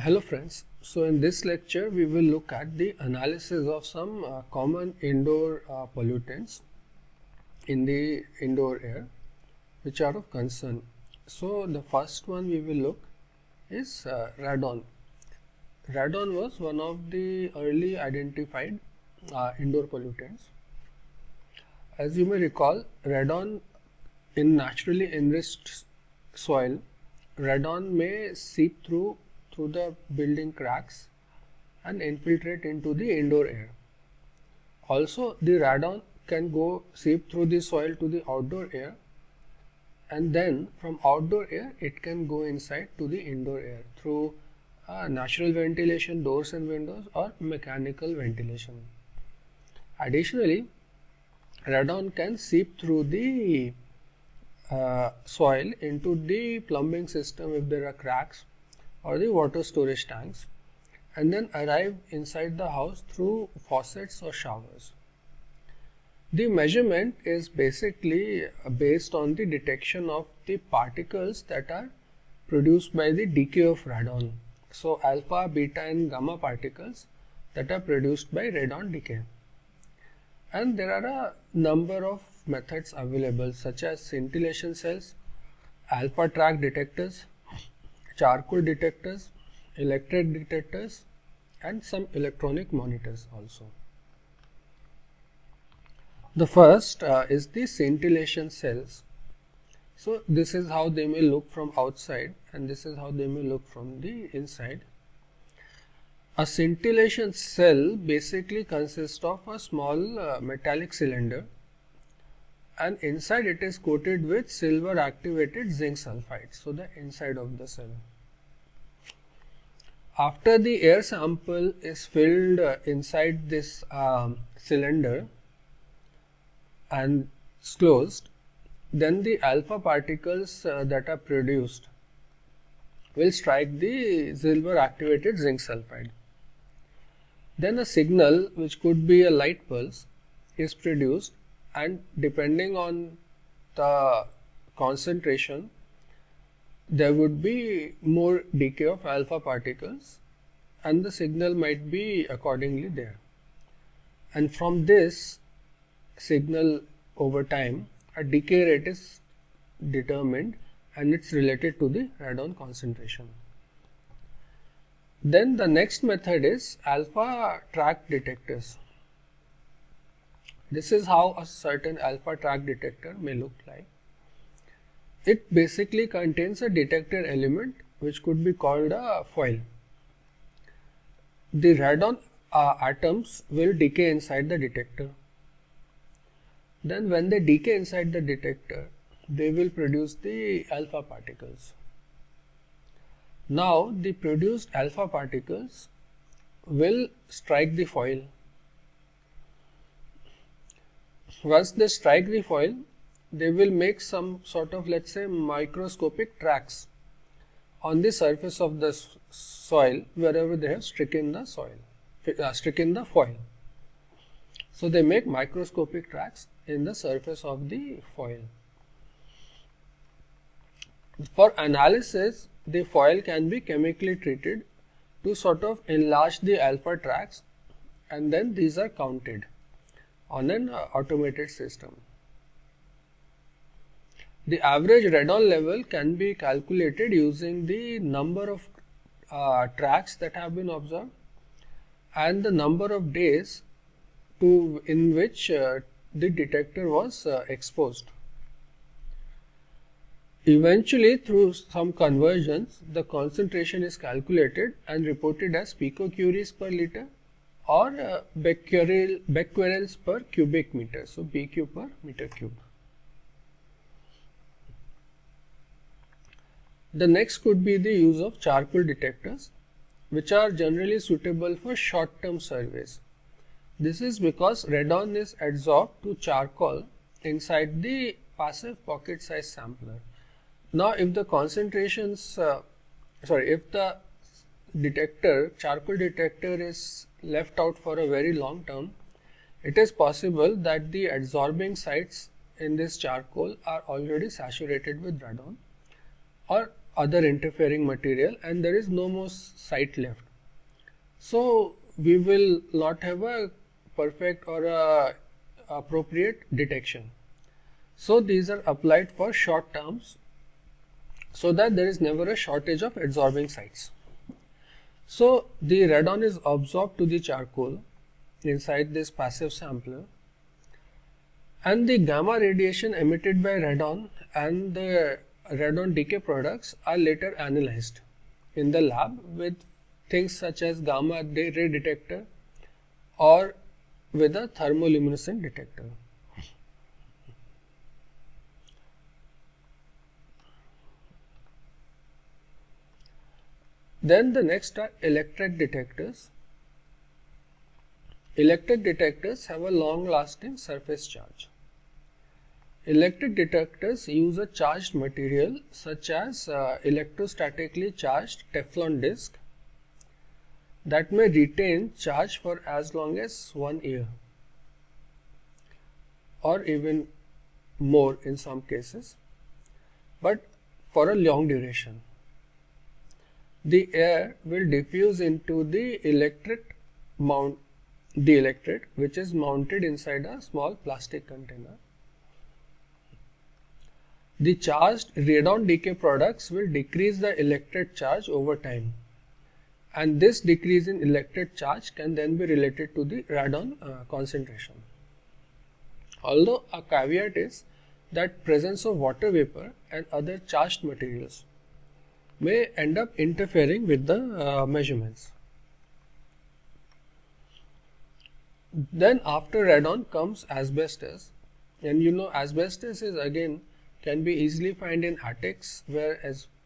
Hello friends, so in this lecture we will look at the analysis of some common indoor pollutants in the indoor air which are of concern. So the first one we will look is radon. Radon was one of the early identified indoor pollutants. As you may recall, radon in naturally enriched soil, radon may seep through the building cracks and infiltrate into the indoor air. Also, the radon can go seep through the soil to the outdoor air, and then from outdoor air it can go inside to the indoor air through natural ventilation, doors and windows, or mechanical ventilation. Additionally, radon can seep through the soil into the plumbing system if there are cracks, or the water storage tanks, and then arrive inside the house through faucets or showers. The measurement is basically based on the detection of the particles that are produced by the decay of radon. So alpha, beta and gamma particles that are produced by radon decay. And there are a number of methods available, such as scintillation cells, alpha track detectors, charcoal detectors, electric detectors, and some electronic monitors also. The first is the scintillation cells. So this is how they may look from outside, and this is how they may look from the inside. A scintillation cell basically consists of a small metallic cylinder, and inside it is coated with silver activated zinc sulfide, so the inside of the cell. After the air sample is filled inside this cylinder and closed, then the alpha particles that are produced will strike the silver activated zinc sulfide. Then a signal, which could be a light pulse, is produced, and depending on the concentration there would be more decay of alpha particles, and the signal might be accordingly there. And from this signal over time a decay rate is determined, and it's related to the radon concentration. Then the next method is alpha track detectors. This is how a certain alpha track detector may look like. It basically contains a detector element which could be called a foil. The radon atoms will decay inside the detector. Then when they decay inside the detector, they will produce the alpha particles. Now the produced alpha particles will strike the foil. Once they strike the foil, they will make some sort of, let's say, microscopic tracks on the surface of the soil wherever they have stricken the foil. So they make microscopic tracks in the surface of the foil. For analysis, the foil can be chemically treated to sort of enlarge the alpha tracks, and then these are counted on an automated system. The average radon level can be calculated using the number of tracks that have been observed and the number of days in which the detector was exposed. Eventually, through some conversions, the concentration is calculated and reported as picocuries per liter or becquerels per cubic meter, so BQ per meter cube. The next could be the use of charcoal detectors, which are generally suitable for short-term surveys. This is because radon is adsorbed to charcoal inside the passive pocket size sampler. Now, if the concentrations, if the charcoal detector is left out for a very long term, it is possible that the adsorbing sites in this charcoal are already saturated with radon, or other interfering material, and there is no more site left. So we will not have a perfect or a appropriate detection. So these are applied for short terms so that there is never a shortage of adsorbing sites. So the radon is absorbed to the charcoal inside this passive sampler, and the gamma radiation emitted by radon and the radon decay products are later analyzed in the lab with things such as gamma ray detector or with a thermoluminescent detector. Then the next are electric detectors. Electric detectors have a long-lasting surface charge. Electric detectors use a charged material such as electrostatically charged Teflon disc that may retain charge for as long as 1 year or even more in some cases, but for a long duration. The air will diffuse into the electrode which is mounted inside a small plastic container. The charged radon decay products will decrease the electric charge over time, and this decrease in electric charge can then be related to the radon concentration. Although a caveat is that presence of water vapor and other charged materials may end up interfering with the measurements. Then after radon comes asbestos, and you know asbestos is again can be easily found in attics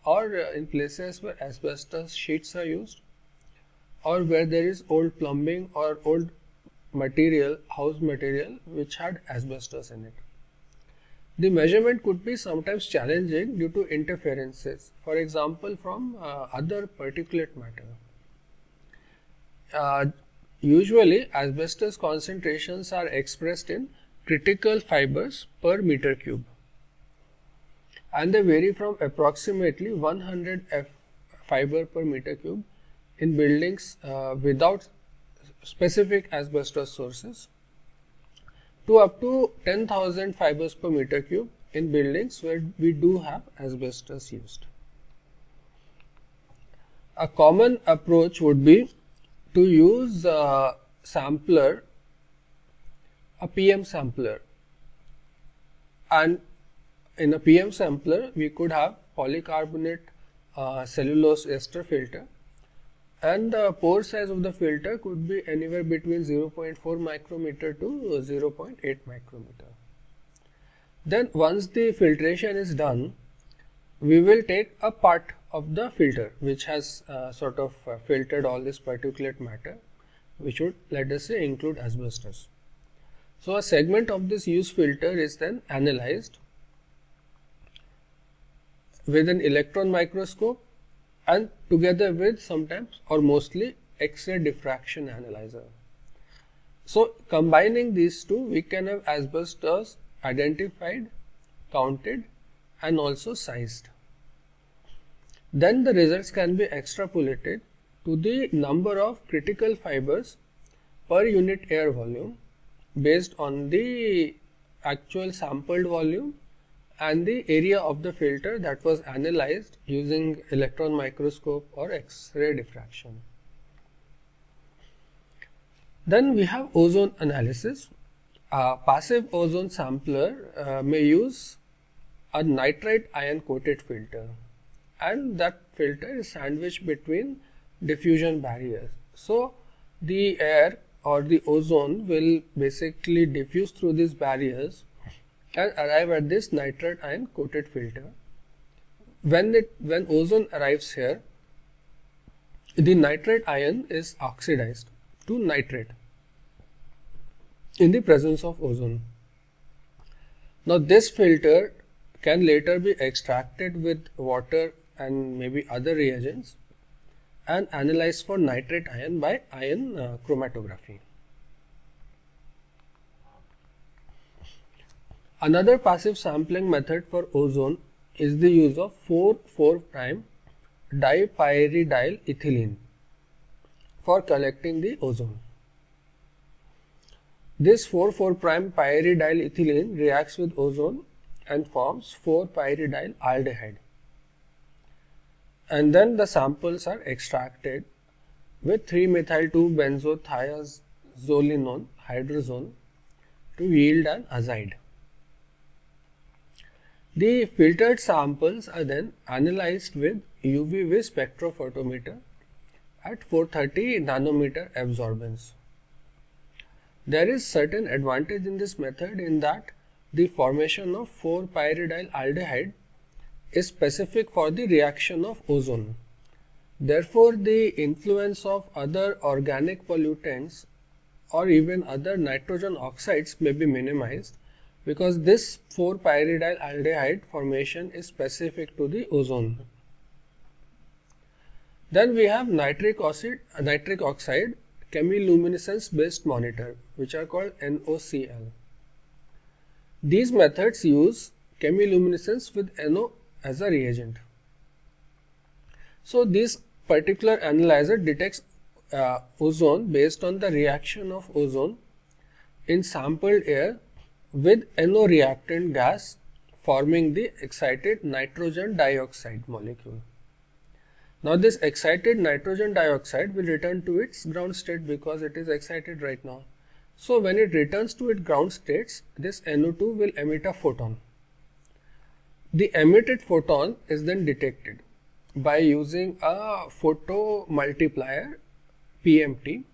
or in places where asbestos sheets are used, or where there is old plumbing or old material, house material which had asbestos in it. The measurement could be sometimes challenging due to interferences, for example from other particulate matter. Usually asbestos concentrations are expressed in critical fibers per meter cube, and they vary from approximately 100 fiber per meter cube in buildings without specific asbestos sources to up to 10,000 fibers per meter cube in buildings where we do have asbestos used. A common approach would be to use a PM sampler, and in a PM sampler we could have polycarbonate cellulose ester filter, and the pore size of the filter could be anywhere between 0.4 micrometer to 0.8 micrometer. Then once the filtration is done, we will take a part of the filter which has filtered all this particulate matter, which would, let us say, include asbestos. So a segment of this used filter is then analyzed with an electron microscope and together with sometimes or mostly X-ray diffraction analyzer. So combining these two, we can have asbestos identified, counted, and also sized. Then the results can be extrapolated to the number of critical fibers per unit air volume based on the actual sampled volume and the area of the filter that was analyzed using electron microscope or X-ray diffraction. Then we have ozone analysis. A passive ozone sampler may use a nitrite ion coated filter, and that filter is sandwiched between diffusion barriers. So the air or the ozone will basically diffuse through these barriers and arrive at this nitrite ion coated filter. When ozone arrives here, the nitrite ion is oxidized to nitrate in the presence of ozone. Now this filter can later be extracted with water and maybe other reagents and analyzed for nitrate ion by ion chromatography. Another passive sampling method for ozone is the use of 4,4' dipyridyl ethylene for collecting the ozone. This 4,4' pyridyl ethylene reacts with ozone and forms 4-pyridyl aldehyde. And then the samples are extracted with 3-methyl-2-benzothiazolinone hydrazone to yield an azide. The filtered samples are then analyzed with UV-vis spectrophotometer at 430 nanometer absorbance. There is certain advantage in this method in that the formation of 4-pyridyl aldehyde is specific for the reaction of ozone. Therefore, the influence of other organic pollutants or even other nitrogen oxides may be minimized because this 4-pyridyl aldehyde formation is specific to the ozone. Then we have nitric oxide chemiluminescence based monitor, which are called NOCL. These methods use chemiluminescence with NO as a reagent. So this particular analyzer detects ozone based on the reaction of ozone in sampled air with NO reactant gas forming the excited nitrogen dioxide molecule. Now this excited nitrogen dioxide will return to its ground state because it is excited right now. So when it returns to its ground states, this NO2 will emit a photon. The emitted photon is then detected by using a photomultiplier PMT,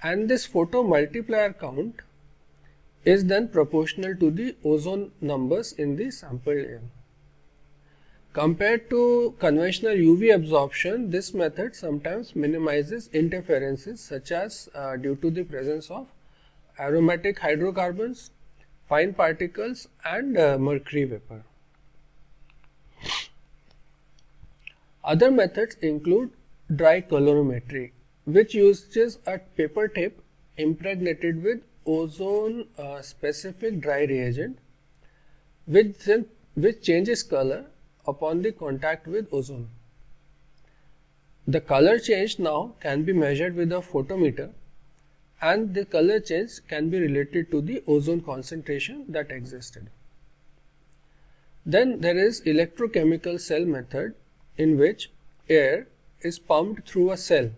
and this photomultiplier count is then proportional to the ozone numbers in the sampled air. Compared to conventional UV absorption, this method sometimes minimizes interferences such as due to the presence of aromatic hydrocarbons, fine particles and mercury vapor. Other methods include dry colorimetry, which uses a paper tape impregnated with ozone specific dry reagent which changes color upon the contact with ozone. The color change now can be measured with a photometer, and the color change can be related to the ozone concentration that existed. Then there is electrochemical cell method, in which air is pumped through a cell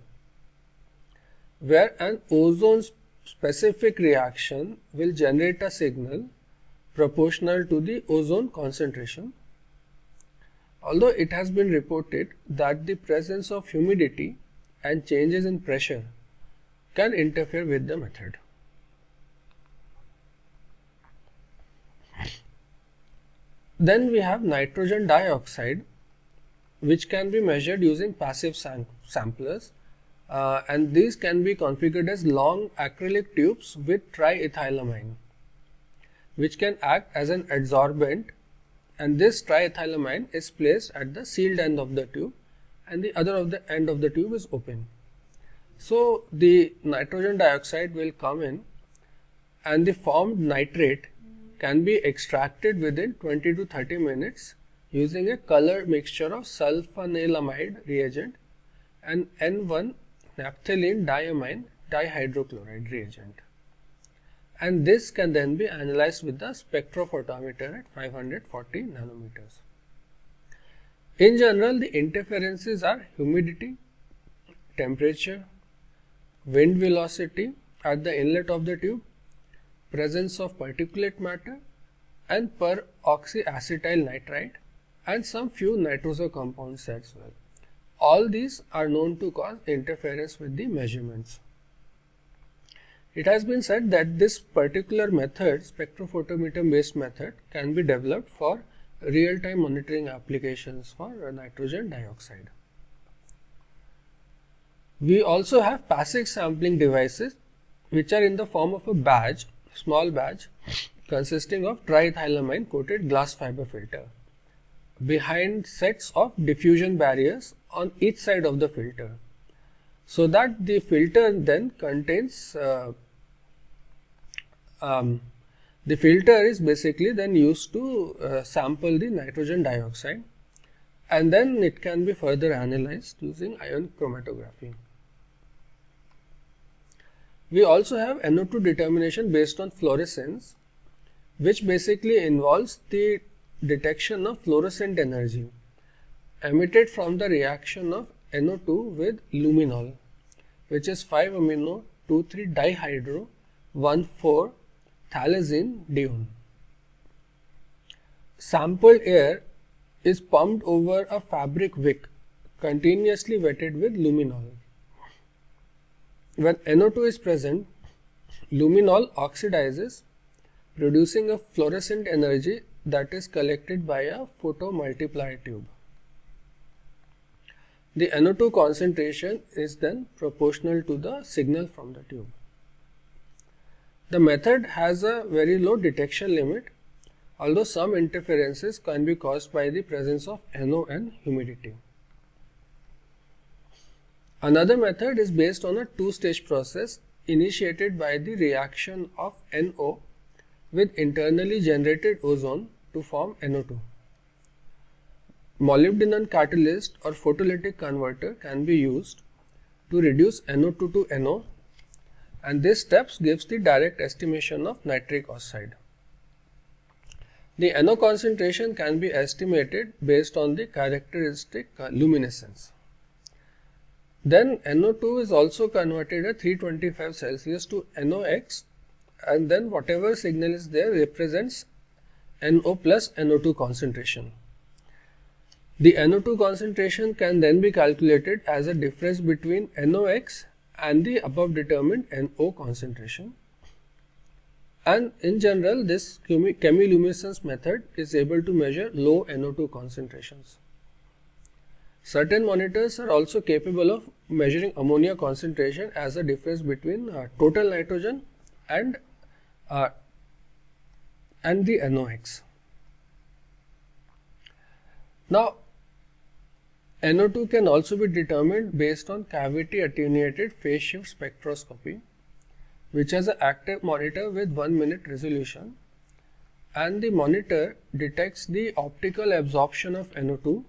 where an ozone specific reaction will generate a signal proportional to the ozone concentration. Although it has been reported that the presence of humidity and changes in pressure can interfere with the method. Then we have nitrogen dioxide, which can be measured using passive samplers, and these can be configured as long acrylic tubes with triethylamine, which can act as an adsorbent, and this triethylamine is placed at the sealed end of the tube and the other of the end of the tube is open. So the nitrogen dioxide will come in and the formed nitrate can be extracted within 20 to 30 minutes using a color mixture of sulfanilamide reagent and N1-naphthalene diamine dihydrochloride reagent. And this can then be analyzed with the spectrophotometer at 540 nanometers. In general, the interferences are humidity, temperature, wind velocity at the inlet of the tube, presence of particulate matter and peroxyacetyl nitrite and some few nitroso compounds as well. All these are known to cause interference with the measurements. It has been said that this particular method, spectrophotometer based method, can be developed for real-time monitoring applications for nitrogen dioxide. We also have passive sampling devices which are in the form of a badge, small badge consisting of triethylamine coated glass fiber filter behind sets of diffusion barriers on each side of the filter, so that the filter then contains The filter is basically then used to sample the nitrogen dioxide, and then it can be further analyzed using ion chromatography. We also have NO2 determination based on fluorescence, which basically involves the detection of fluorescent energy emitted from the reaction of NO2 with luminol, which is 5-amino 2,3-dihydro 1,4-thalazine dione. Sampled air is pumped over a fabric wick continuously wetted with luminol. When NO2 is present, luminol oxidizes, producing a fluorescent energy that is collected by a photomultiplier tube. The NO2 concentration is then proportional to the signal from the tube. The method has a very low detection limit, although some interferences can be caused by the presence of NO and humidity. Another method is based on a two-stage process initiated by the reaction of NO with internally generated ozone to form NO2. Molybdenum catalyst or photolytic converter can be used to reduce NO2 to NO, and this step gives the direct estimation of nitric oxide. The NO concentration can be estimated based on the characteristic luminescence. Then NO2 is also converted at 325 Celsius to NOx, and then whatever signal is there represents NO plus NO2 concentration. The NO2 concentration can then be calculated as a difference between NOx and the above determined NO concentration. And in general, this chemiluminescence method is able to measure low NO2 concentrations. Certain monitors are also capable of measuring ammonia concentration as a difference between total nitrogen and the NOx. Now, NO2 can also be determined based on cavity attenuated phase shift spectroscopy, which has an active monitor with 1-minute resolution, and the monitor detects the optical absorption of NO2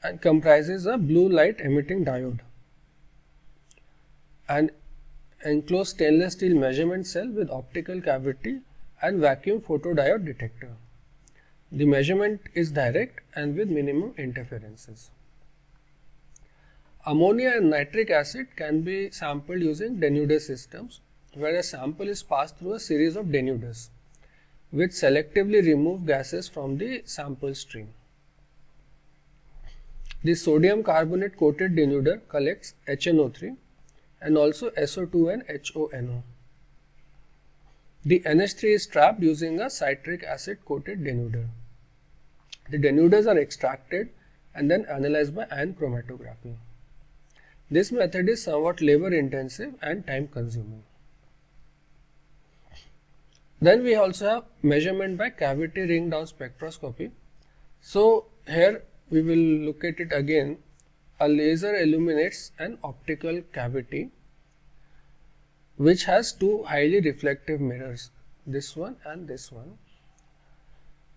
and comprises a blue light emitting diode, an enclosed stainless steel measurement cell with optical cavity and vacuum photodiode detector. The measurement is direct and with minimum interferences. Ammonia and nitric acid can be sampled using denuder systems, where a sample is passed through a series of denuders, which selectively remove gases from the sample stream. The sodium carbonate coated denuder collects HNO3 and also SO2 and HONO. The NH3 is trapped using a citric acid coated denuder. The denuders are extracted and then analyzed by ion chromatography. This method is somewhat labor intensive and time consuming. Then we also have measurement by cavity ring down spectroscopy. So here we will look at it again. A laser illuminates an optical cavity which has two highly reflective mirrors, this one and this one.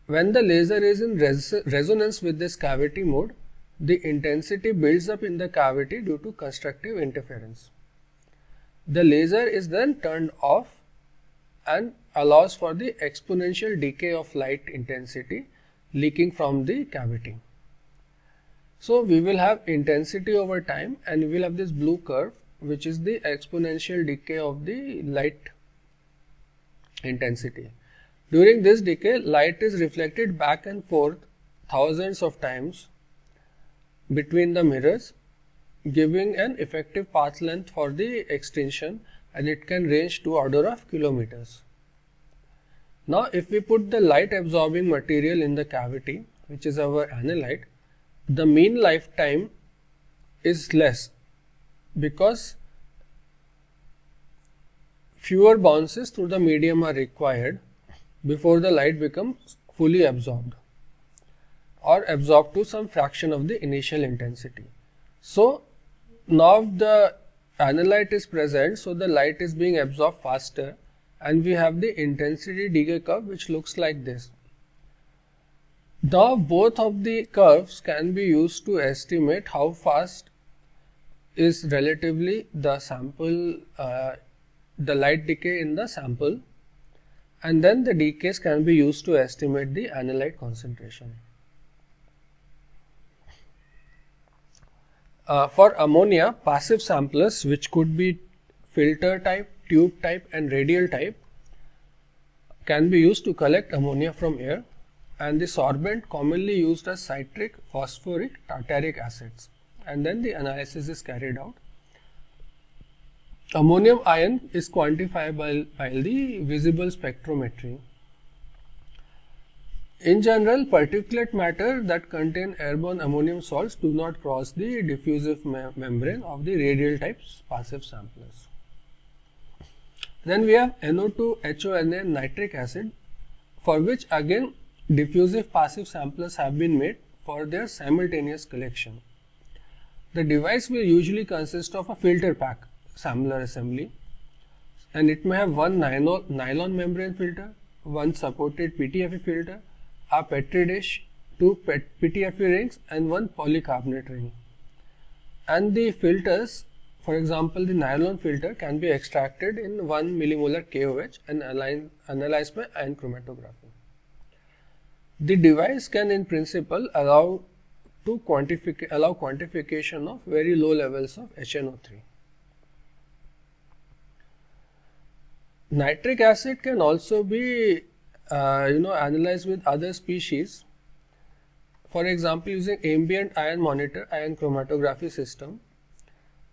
When the laser is in resonance with this cavity mode, the intensity builds up in the cavity due to constructive interference. The laser is then turned off and allows for the exponential decay of light intensity leaking from the cavity. So we will have intensity over time, and we will have this blue curve, which is the exponential decay of the light intensity. During this decay, light is reflected back and forth thousands of times between the mirrors, giving an effective path length for the extinction, and it can range to order of kilometers. Now, if we put the light absorbing material in the cavity, which is our analyte, the mean lifetime is less because fewer bounces through the medium are required before the light becomes fully absorbed or absorbed to some fraction of the initial intensity. So now the analyte is present, so the light is being absorbed faster, and we have the intensity decay curve which looks like this. Now both of the curves can be used to estimate how fast is relatively the sample, the light decay in the sample, and then the decays can be used to estimate the analyte concentration. For ammonia, passive samplers which could be filter type, tube type and radial type can be used to collect ammonia from air, and the sorbent commonly used as citric, phosphoric, tartaric acids, and then the analysis is carried out. Ammonium ion is quantifiable by the visible spectrometry. In general, particulate matter that contain airborne ammonium salts do not cross the diffusive membrane of the radial type passive samplers. Then we have NO2, HONA and nitric acid, for which again diffusive passive samplers have been made for their simultaneous collection. The device will usually consist of a filter pack sampler assembly, and it may have one nylon membrane filter, one supported PTFE filter, a Petri dish, two PTFE rings and one polycarbonate ring. And the filters, for example the nylon filter, can be extracted in 1 millimolar KOH and analyzed by ion chromatography. The device can in principle allow quantification of very low levels of HNO3. Nitric acid can also be analyzed with other species. For example, using ambient ion monitor ion chromatography system,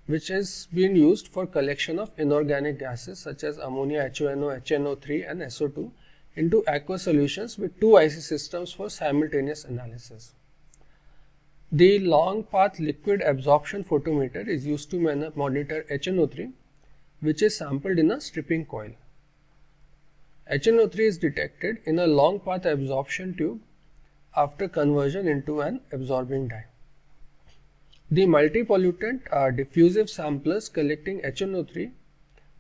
which is being used for collection of inorganic gases such as ammonia, HONO, HNO3 and SO2 into aqueous solutions with two IC systems for simultaneous analysis. The long path liquid absorption photometer is used to monitor HNO3, which is sampled in a stripping coil. HNO3 is detected in a long path absorption tube after conversion into an absorbing dye. The multi-pollutant diffusive samplers collecting HNO3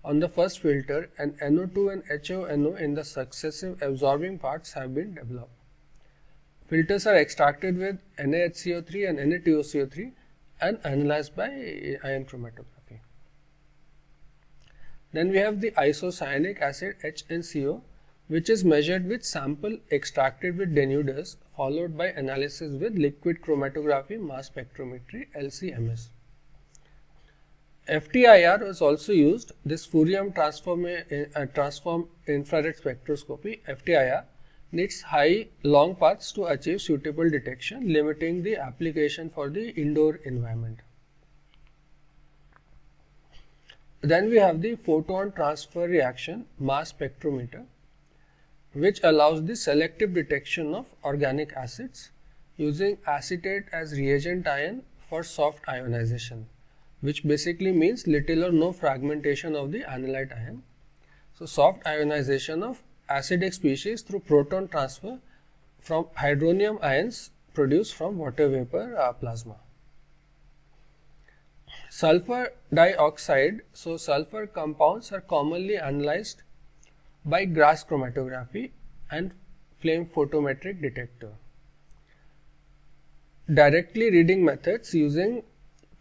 on the first filter and NO2 and HONO in the successive absorbing parts have been developed. Filters are extracted with NaHCO3 and NaTOCO3 and analyzed by ion chromatography. Then we have the isocyanic acid HNCO, which is measured with sample extracted with denuders followed by analysis with liquid chromatography mass spectrometry LC-MS. FTIR was also used. This Fourier transform infrared spectroscopy FTIR needs high long paths to achieve suitable detection, limiting the application for the indoor environment. Then we have the photon transfer reaction mass spectrometer, which allows the selective detection of organic acids using acetate as reagent ion for soft ionization, which basically means little or no fragmentation of the analyte ion. So soft ionization of acidic species through proton transfer from hydronium ions produced from water vapor plasma. Sulfur dioxide, so sulfur compounds are commonly analyzed by gas chromatography and flame photometric detector. Directly reading methods using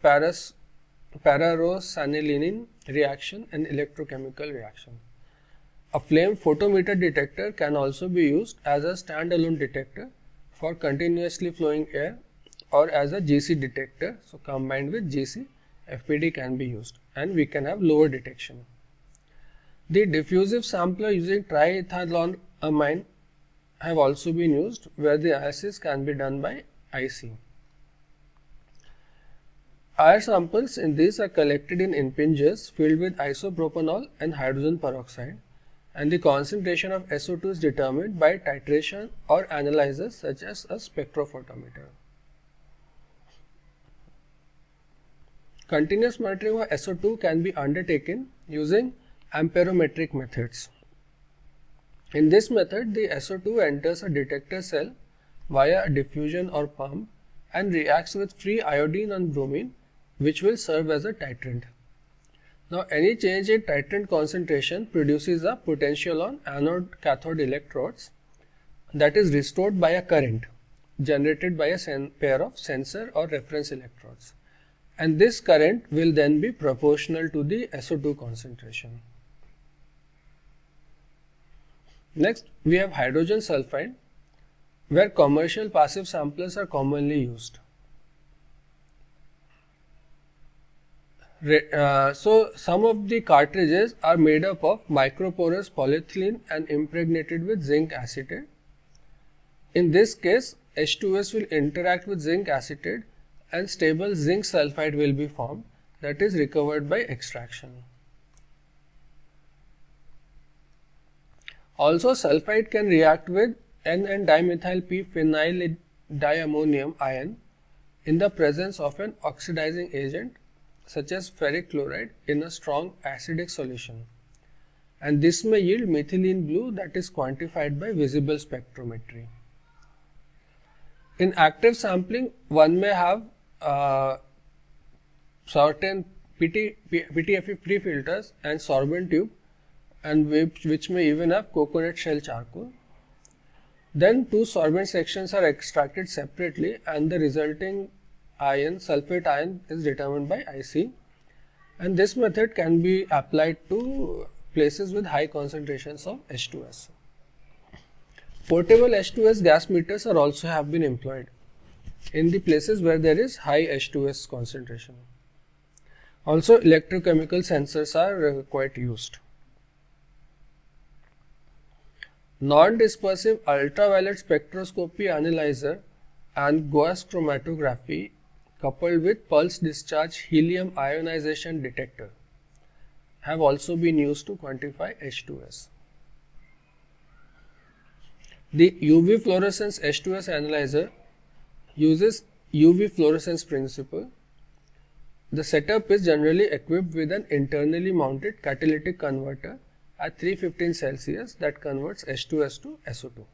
pararosanilinin reaction and electrochemical reaction. A flame photometer detector can also be used as a standalone detector for continuously flowing air or as a GC detector. So combined with GC, FPD can be used and we can have lower detection. The diffusive sampler using triethylamine have also been used, where the analysis can be done by IC. Air samples in these are collected in impingers filled with isopropanol and hydrogen peroxide, and the concentration of SO2 is determined by titration or analyzers such as a spectrophotometer. Continuous monitoring of SO2 can be undertaken using amperometric methods. In this method, the SO2 enters a detector cell via a diffusion or pump and reacts with free iodine and bromine, which will serve as a titrant. Now, any change in titrant concentration produces a potential on anode-cathode electrodes that is restored by a current generated by a pair of sensor or reference electrodes, and this current will then be proportional to the SO2 concentration. Next, we have hydrogen sulfide, where commercial passive samplers are commonly used. So, some of the cartridges are made up of microporous polyethylene and impregnated with zinc acetate. In this case, H2S will interact with zinc acetate and stable zinc sulfide will be formed, that is recovered by extraction. Also, sulfide can react with N,N-dimethyl p-phenyl diammonium ion in the presence of an oxidizing agent such as ferric chloride in a strong acidic solution, and this may yield methylene blue that is quantified by visible spectrometry. In active sampling, one may have certain PTFE pre-filters and sorbent tube, and which may even have coconut shell charcoal. Then two sorbent sections are extracted separately and the resulting ion, sulfate ion, is determined by IC, and this method can be applied to places with high concentrations of H2S. Portable H2S gas meters are also have been employed in the places where there is high H2S concentration. Also, electrochemical sensors are quite used. Non-dispersive ultraviolet spectroscopy analyzer and gauss chromatography coupled with pulse discharge helium ionization detector have also been used to quantify H2S. The UV fluorescence H2S analyzer uses UV fluorescence principle. The setup is generally equipped with an internally mounted catalytic converter at 315 Celsius that converts H2S to SO2.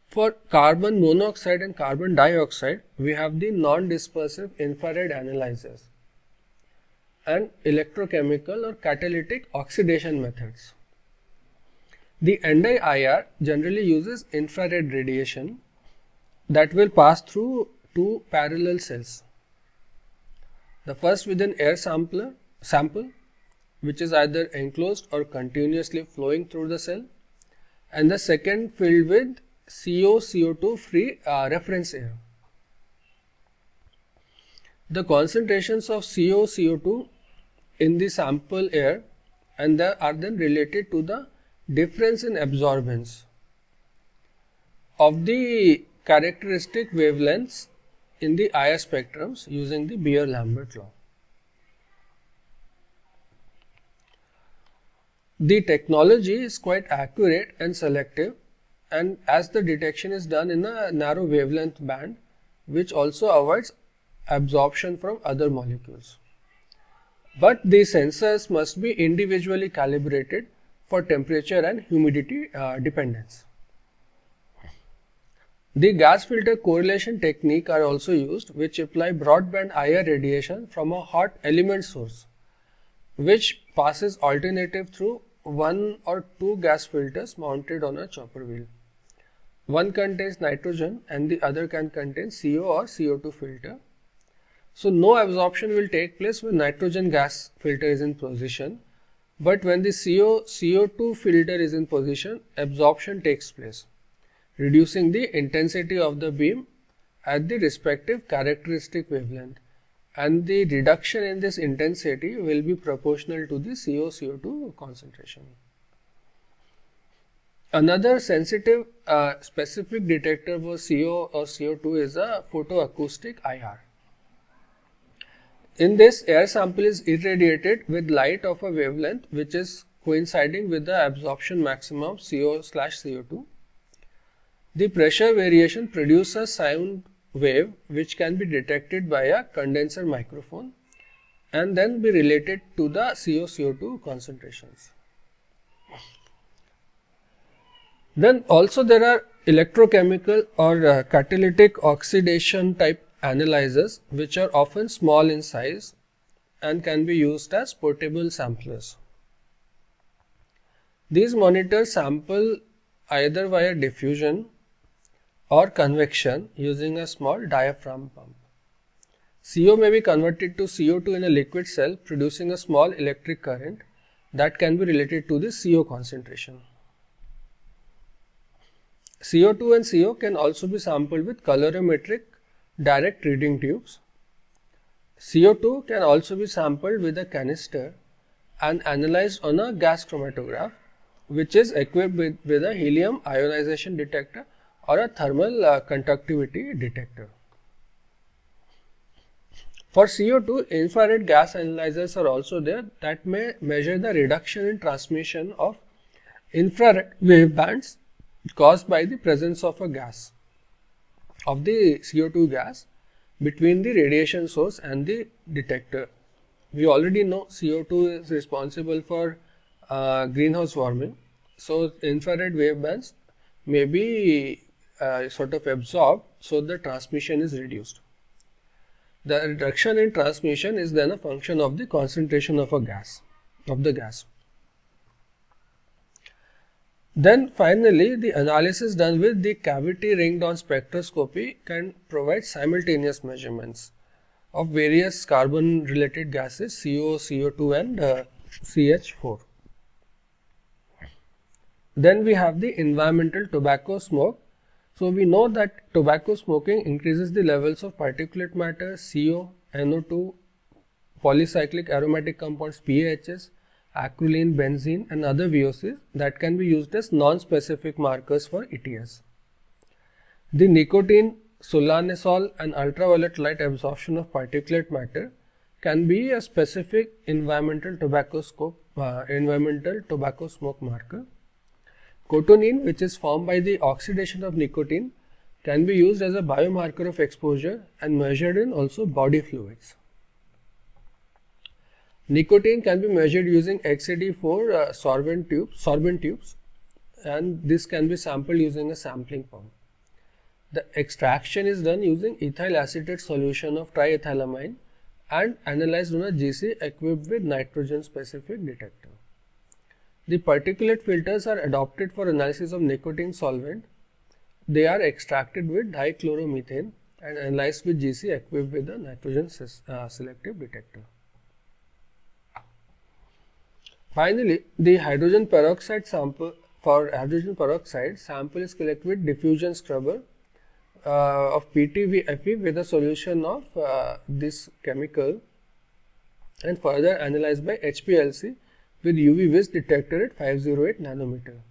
For carbon monoxide and carbon dioxide, we have the non-dispersive infrared analyzers and electrochemical or catalytic oxidation methods. The NDI-IR generally uses infrared radiation that will pass through two parallel cells. The first with an air sample, which is either enclosed or continuously flowing through the cell, and the second filled with CO-CO2 free reference air. The concentrations of CO-CO2 in the sample air and are then related to the difference in absorbance of the characteristic wavelengths in the IR spectrums using the Beer-Lambert law. The technology is quite accurate and selective, and as the detection is done in a narrow wavelength band, which also avoids absorption from other molecules. But the sensors must be individually calibrated for temperature and humidity dependence. The gas filter correlation technique are also used, which apply broadband IR radiation from a hot element source, which passes alternative through one or two gas filters mounted on a chopper wheel. One contains nitrogen and the other can contain CO or CO2 filter. So no absorption will take place when nitrogen gas filter is in position, but when the CO2 filter is in position, absorption takes place, reducing the intensity of the beam at the respective characteristic wavelength, and the reduction in this intensity will be proportional to the CO-CO2 concentration. Another sensitive specific detector for CO or CO2 is a photoacoustic IR. In this, air sample is irradiated with light of a wavelength which is coinciding with the absorption maximum of CO/CO2. The pressure variation produces a sound wave which can be detected by a condenser microphone and then be related to the CO/CO2 concentrations. Then also there are electrochemical or catalytic oxidation type analyzers which are often small in size and can be used as portable samplers. These monitors sample either via diffusion or convection using a small diaphragm pump. CO may be converted to CO2 in a liquid cell, producing a small electric current that can be related to the CO concentration. CO2 and CO can also be sampled with colorimetric direct reading tubes. CO2 can also be sampled with a canister and analyzed on a gas chromatograph, which is equipped with a helium ionization detector or a thermal conductivity detector. For CO2, infrared gas analyzers are also there that may measure the reduction in transmission of infrared wave bands caused by the presence of a gas, of the CO2 gas, between the radiation source and the detector. We already know CO2 is responsible for greenhouse warming, so infrared wave bands may be sort of absorbed, so the transmission is reduced. The reduction in transmission is then a function of the concentration of the gas. Then finally, the analysis done with the cavity ring-down spectroscopy can provide simultaneous measurements of various carbon-related gases CO, CO2 and CH4. Then we have the environmental tobacco smoke. So we know that tobacco smoking increases the levels of particulate matter, CO, NO2, polycyclic aromatic compounds, PAHs, acrolein, benzene and other VOCs that can be used as non-specific markers for ETS. The nicotine, solanesol and ultraviolet light absorption of particulate matter can be a specific environmental tobacco smoke marker. Cotinine, which is formed by the oxidation of nicotine, can be used as a biomarker of exposure and measured in also body fluids. Nicotine can be measured using XAD4 sorbent tubes, and this can be sampled using a sampling pump. The extraction is done using ethyl acetate solution of triethylamine and analyzed on a GC equipped with nitrogen specific detector. The particulate filters are adopted for analysis of nicotine solvent. They are extracted with dichloromethane and analyzed with GC equipped with a nitrogen selective detector. Finally, the hydrogen peroxide sample is collected with diffusion scrubber of PTVFE with a solution of this chemical and further analyzed by HPLC with UV vis detector at 508 nanometer.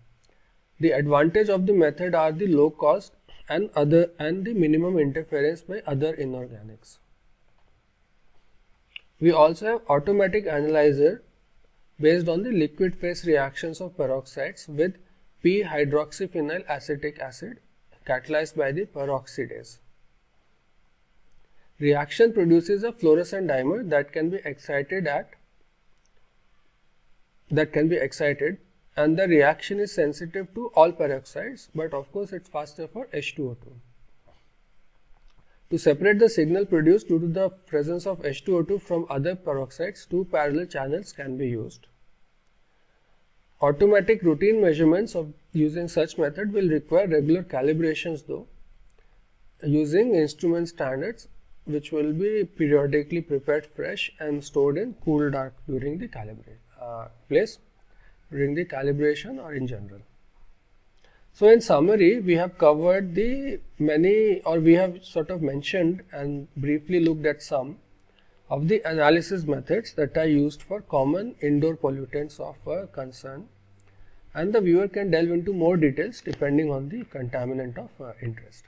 The advantage of the method are the low cost and the minimum interference by other inorganics. We also have automatic analyzer based on the liquid phase reactions of peroxides with p-hydroxyphenyl acetic acid catalyzed by the peroxidase. Reaction produces a fluorescent dimer that can be excited and the reaction is sensitive to all peroxides, but of course it's faster for H2O2. To separate the signal produced due to the presence of H2O2 from other peroxides, two parallel channels can be used. Automatic routine measurements of using such method will require regular calibrations though, using instrument standards which will be periodically prepared fresh and stored in cool dark during the calibration or in general. So in summary, we have covered we have sort of mentioned and briefly looked at some of the analysis methods that are used for common indoor pollutants of concern, and the viewer can delve into more details depending on the contaminant of interest.